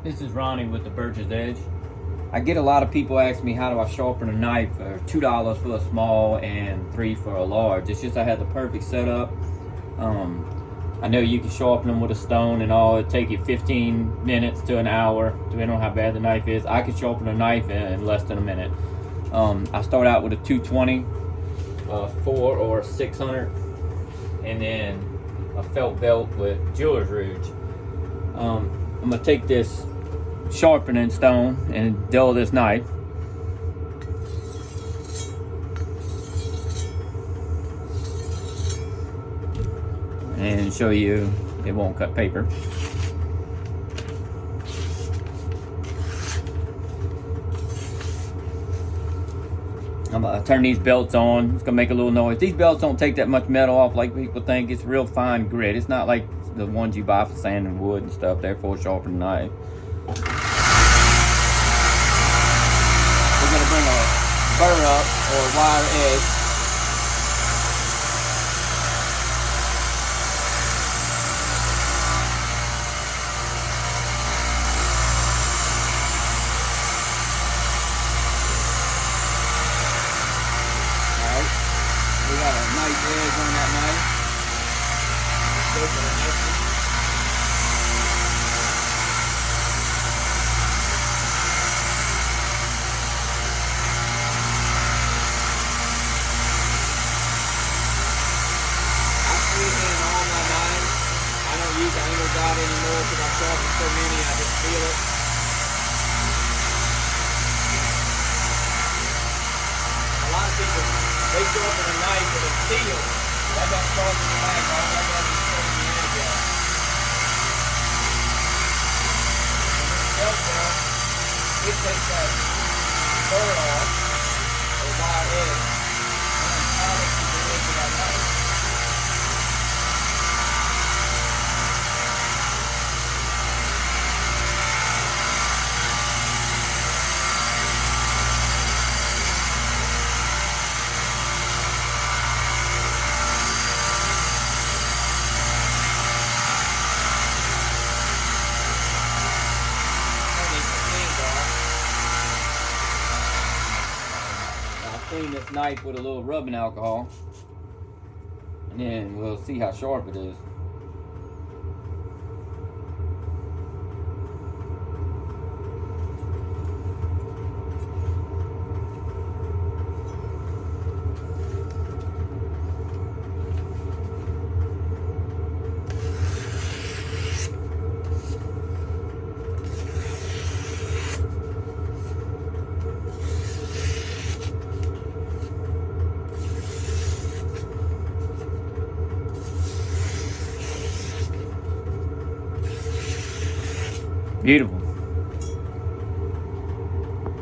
This is Ronnie with the Birch's Edge. I get a lot of people ask me how do I sharpen a knife for $2 for a small and $3 for a large. It's just I had the perfect setup. I know you can sharpen them with a stone and all. It'll take you 15 minutes to an hour, depending on how bad the knife is. I can sharpen a knife in less than a minute. I start out with a 220, 4 or 600, and then a felt belt with jeweler's rouge. I'm gonna take this sharpening stone and dull this knife. And show you it won't cut paper. I'm gonna turn these belts on. It's gonna make a little noise. These belts don't take that much metal off like people think. It's real fine grit. It's not like the ones you buy for sanding wood and stuff. They're for a sharpening knife. We're gonna bring a burr up or a wire edge. Alright, we got a nice edge on that knife. Let's go for the next one. I don't use the angle guide anymore because I've sharpened so many, I just feel it. A lot of people, they sharpen a knife with a steel. That don't sharpen the knife, all that does is sharpen the edge out. And this belt down, it takes that burr off, or wire edge, and then polishes the edge of that knife. Clean this knife with a little rubbing alcohol, and then we'll see how sharp it is. Beautiful.